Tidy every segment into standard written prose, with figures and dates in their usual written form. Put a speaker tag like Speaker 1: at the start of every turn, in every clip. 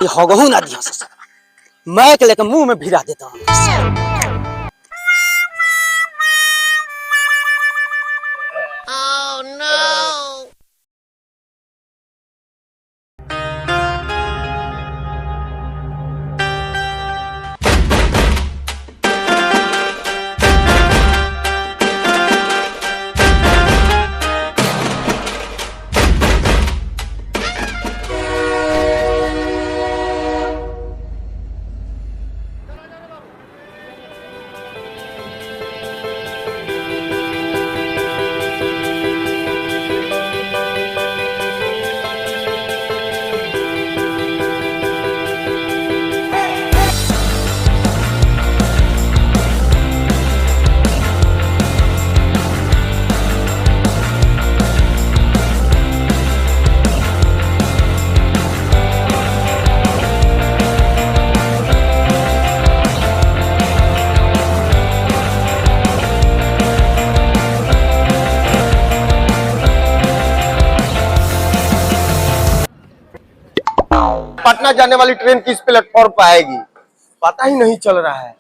Speaker 1: ये होगहू ना दिया ससुर, मैं के लेकर मुंह में भिरा देता हूँ।
Speaker 2: पटना जाने वाली ट्रेन किस प्लेटफॉर्म पर आएगी, पता ही नहीं चल रहा है।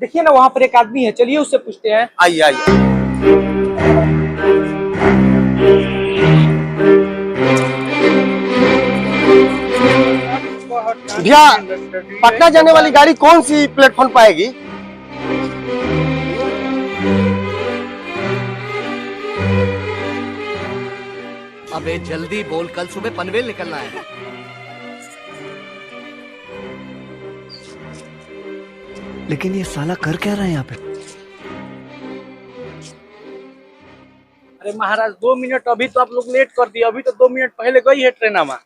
Speaker 3: देखिए ना वहाँ पर एक आदमी है, चलिए उससे पूछते हैं।
Speaker 2: आइए आइए। भैया, पटना जाने वाली गाड़ी कौन सी प्लेटफॉर्म पर आएगी?
Speaker 4: अबे जल्दी बोल, कल सुबह पनवेल निकलना है। लेकिन ये साला कर क्या रहा है यहाँ पे?
Speaker 3: अरे महाराज 2 मिनट, अभी तो आप लोग लेट कर दिए, अभी तो 2 मिनट पहले गई है ट्रेन हमारा।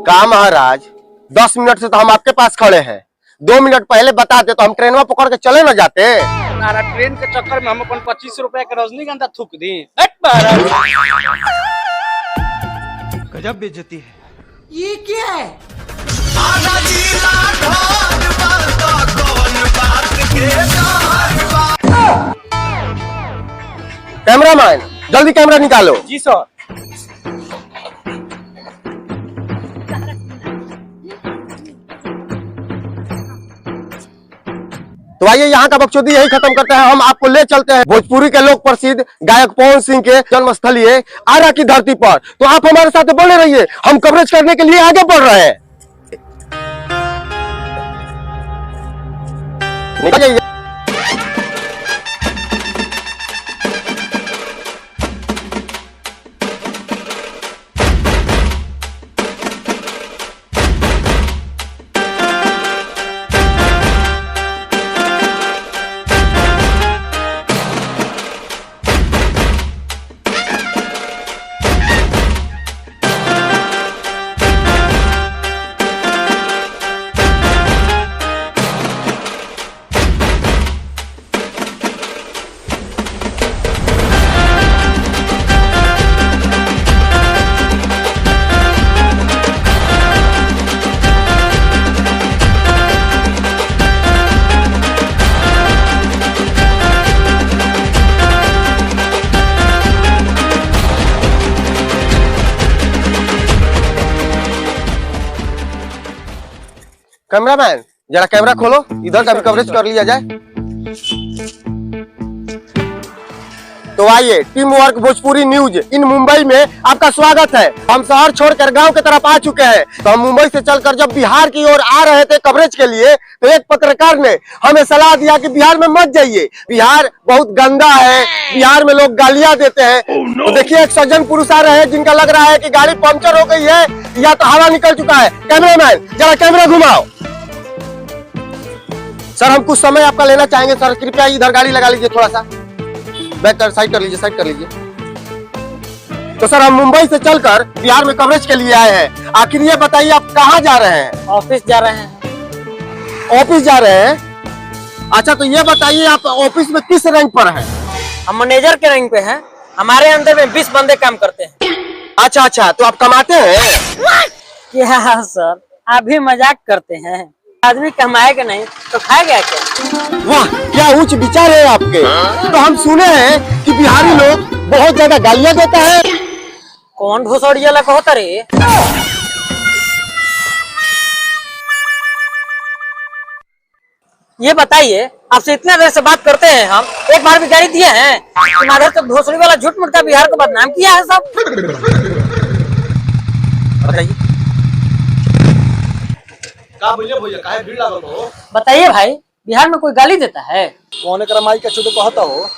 Speaker 2: कहा महाराज, 10 मिनट से तो हम आपके पास खड़े हैं, 2 मिनट पहले बताते तो हम ट्रेन में पकड़ के चले न जाते।
Speaker 3: ट्रेन के चक्कर में हम अपन 25 रुपए का रजनीगंधा थूक दी।
Speaker 4: गजब बेइज्जती है।
Speaker 5: ये क्या है?
Speaker 2: कैमरामैन जल्दी कैमरा निकालो।
Speaker 3: जी सर।
Speaker 2: तो आइए यहाँ का बकचोदी यही खत्म करते हैं, हम आपको ले चलते हैं भोजपुरी के लोक प्रसिद्ध गायक पवन सिंह के जन्म स्थली है आरा की धरती पर। तो आप हमारे साथ बने रहिए, हम कवरेज करने के लिए आगे बढ़ रहे हैं। निकल जाइए। कैमरामैन जरा कैमरा खोलो, इधर का भी कवरेज कर लिया जाए। तो आइए, team work Bhojpuri news in Mumbai में आपका स्वागत है। हम शहर छोड़कर गांव की तरफ आ चुके हैं। तो हम मुंबई से चलकर जब बिहार की ओर आ रहे थे कवरेज के लिए, तो एक पत्रकार ने हमें सलाह दिया कि बिहार में मत जाइए, बिहार बहुत गंदा है, बिहार में लोग गालियां देते हैं। तो देखिए, एक सज्जन पुरुष आ रहे हैं जिनका लग रहा है कि गाड़ी पंक्चर हो गई है या तो हवा निकल चुका है। कैमरामैन जरा कैमरा घुमाओ। सर हम कुछ समय आपका लेना चाहेंगे सर, कृपया इधर गाड़ी लगा लीजिए, थोड़ा सा बैक कर साइड कर लीजिए, साइड कर लीजिए। तो सर हम मुंबई से चलकर बिहार में कवरेज के लिए आए हैं। आखिर ये बताइए आप कहाँ जा रहे हैं?
Speaker 1: ऑफिस जा रहे हैं।
Speaker 2: ऑफिस जा रहे हैं? अच्छा, तो ये बताइए आप ऑफिस में किस रैंक पर हैं?
Speaker 1: हम मैनेजर के रैंक पे हैं। हमारे अंदर में 20 बंदे काम करते हैं।
Speaker 2: अच्छा अच्छा, तो आप कमाते हैं?
Speaker 1: क्या सर, आप भी मजाक करते हैं। आदमी कमाएगा नहीं तो खाएगा क्या?
Speaker 2: वाह, क्या उच्च विचार है आपके। तो हम सुने हैं कि बिहारी लोग बहुत ज्यादा गालियां देता है।
Speaker 1: कौन भोसड़िया ला कहता रे? ये बताइए, आपसे इतने देर से बात करते हैं हम, एक बार भी गाड़ी दिए हैं? तुम्हारे तो भोसड़ी वाला झूठ मूठ का बिहार को बदनाम किया है सब। बताइए
Speaker 5: का भैया भैया काहे भीड़ लागल हो?
Speaker 1: बताइए भाई, बिहार में कोई गाली देता है?
Speaker 5: कौन एकरा माई का चोदो कहता हो?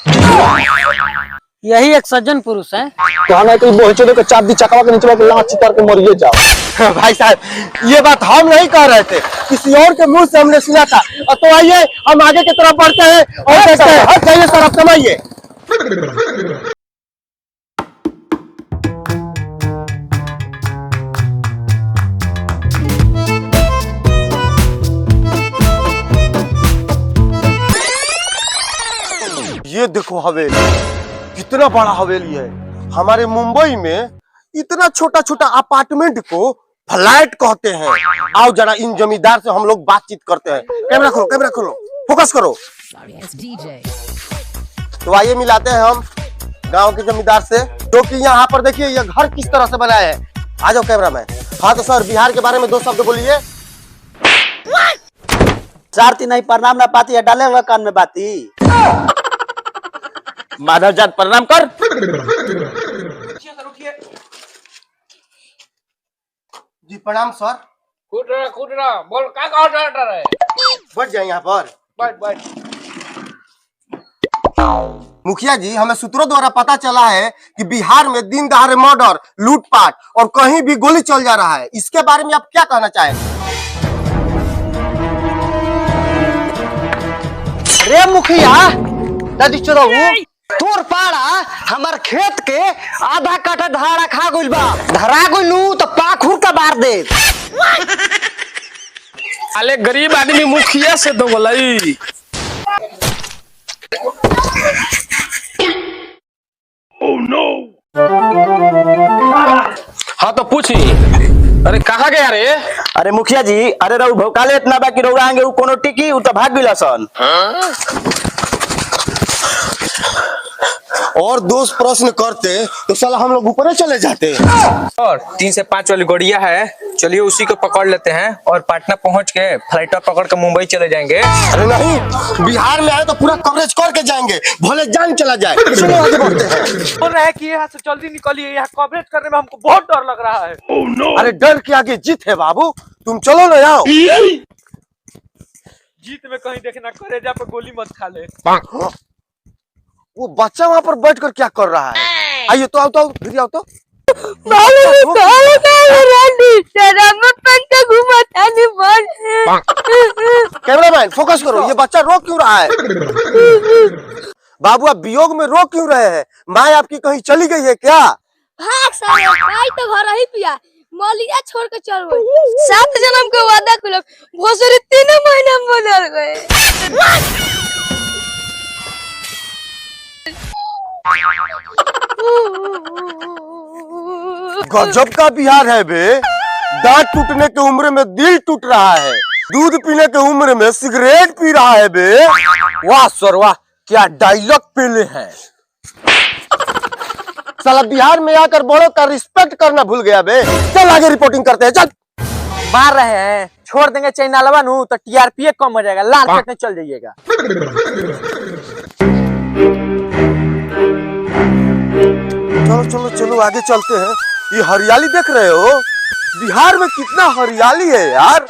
Speaker 1: यही एक सज्जन पुरुष है।
Speaker 5: कहना कि बोल चोदो के चाप दी चकवा के नीचे के लात चितार के मरिए जाओ।
Speaker 2: भाई साहब ये बात हम नहीं कह रहे थे, किसी और के मुंह से हमने सुना था। और तो आइए हम आगे की तरफ बढ़ते हैं और देखते हैं। हट जाइए सर, आप समझिए। ये देखो हवेली, कितना बड़ा हवेली है। हमारे मुंबई में इतना छोटा छोटा अपार्टमेंट को फ्लैट कहते हैं। आओ जरा इन जमींदार से हम लोग बातचीत करते हैं। कैमरा खोलो, फोकस करो। तो आइए मिलाते हैं हम गांव के जमींदार से, जो कि यहाँ पर देखिए ये घर किस तरह से बनाया है। आ जाओ कैमरा मैन। हाँ तो सर, बिहार के बारे में 2 शब्द बोलिए।
Speaker 1: चारती नहीं, प्रणाम ना पाती है, डाले हुआ कान में बाती।
Speaker 2: माधव जात प्रणाम कर। जी प्रणाम सर।
Speaker 3: कूद रहा बोल क्या कह रहा है?
Speaker 2: बैठ जाए यहाँ पर।
Speaker 3: बैठ।
Speaker 2: मुखिया जी, हमें सूत्रों द्वारा पता चला है कि बिहार में दिन दहाड़े मर्डर, लूटपाट और कहीं भी गोली चल जा रहा है। इसके बारे में आप क्या कहना चाहेंगे?
Speaker 1: रे मुखिया दादी चोदहू, तोर पाड़ा हमार खेत के आधा कट्ठा धारा खा गइल बा। धरा गइलू तो पाखुर का बार दे।
Speaker 3: अरे गरीब आदमी मुखिया से दो बोलाई। Oh no. हाँ तो पूछी, अरे कहाँ गया रे?
Speaker 6: अरे मुखिया जी, अरे रहू भौकाले इतना बाकी रहुआंगे उ कोनो टिकी उ तो भाग गइला सन।
Speaker 2: और दोस्त प्रश्न करते तो साला हम लोग ऊपर चले जाते।
Speaker 7: और 3 से 5 वाली गड़िया है, चलिए उसी को पकड़ लेते हैं और पटना पहुंच के फ्लाइट पकड़ के मुंबई चले जाएंगे।
Speaker 2: अरे नहीं, बिहार में आए तो पूरा कवरेज करके जाएंगे, भले जान चला जाए। चलो आगे बढ़ते हैं।
Speaker 3: बोल रहा है कि यहाँ से जल्दी निकलिए, यहाँ कवरेज करने में हमको बहुत डर लग रहा है।
Speaker 5: Oh no.
Speaker 2: अरे डर के आगे जीत है बाबू, तुम चलो ना आओ।
Speaker 3: जीत में कहीं देखना, करेजा पे गोली मत खा ले।
Speaker 2: वो बच्चा वहाँ पर बैठकर क्या कर रहा है? आइए तो आओ फिर आओ तो। कैमरामैन फोकस करो, ये बच्चा रो क्यों रहा है? बाबू आप वियोग में रो क्यों रहे हैं? माँ आपकी कहीं चली गई है क्या?
Speaker 8: भाग साले, भाई तो घर ही पिया, मौलिया छोड़ के चल गए। 7 जन्म के वादा के लोग भोसड़ी 3 महीना में बदल गए।
Speaker 2: गजब का बिहार है बे। दांत टूटने के उम्र में दिल टूट रहा है, दूध पीने के उम्र में सिगरेट पी रहा है बे। वाह सर वाह, क्या डायलॉग पेले हैं। साला बिहार में आकर बड़ों का रिस्पेक्ट करना भूल गया बे। चल आगे रिपोर्टिंग करते हैं, चल।
Speaker 1: मार रहे हैं, छोड़ देंगे चैनलवा नु तो टीआरपी कम हो जाएगा, लाल कटने चल जाइएगा।
Speaker 2: चलो आगे चलते हैं। ये हरियाली देख रहे हो, बिहार में कितना हरियाली है यार।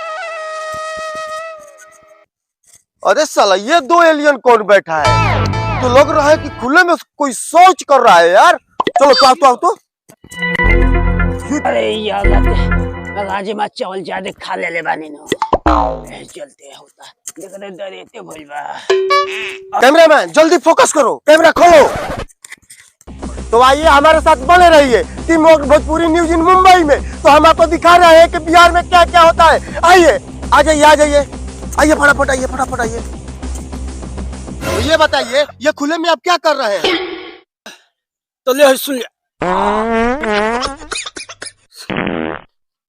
Speaker 2: अरे साला ये 2 एलियन कौन बैठा है? तो लग रहा है कि खुले में कोई सोच कर रहा है यार। चलो तो आओ तो।
Speaker 9: अरे यार राजमा चावल ज्यादा खा ले बानी नो, चलते होता देख रे डरेते भइल बा।
Speaker 2: कैमरामैन जल्दी फोकस करो, कैमरा खोलो। तो आइए हमारे साथ बने रहिए team work Bhojpuri news in Mumbai में। तो हम आपको दिखा रहे हैं कि बिहार में क्या क्या होता है। आइए आ जाइए फटाफट आइए। तो ये बताइए, ये खुले में आप क्या कर रहे हैं?
Speaker 1: तो ले सुन,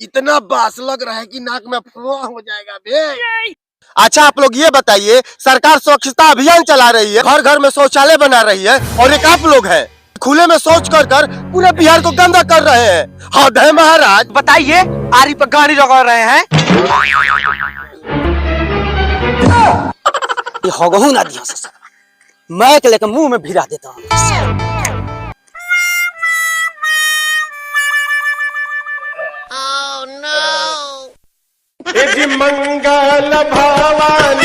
Speaker 2: इतना बास लग रहा है कि नाक में फुआ हो जाएगा बे। अच्छा आप लोग ये बताइए, सरकार स्वच्छता अभियान चला रही है, घर घर में शौचालय बना रही है, और एक आप लोग हैं खुले में शौच कर पूरे बिहार को गंदा कर रहे हैं। हद है महाराज।
Speaker 1: बताइए आरी पर गाड़ी लगा रहे हैं।
Speaker 9: ये होगहू ना दिया से मैं के लेकर मुंह में भिरा देता हूँ।
Speaker 2: मंगल भवन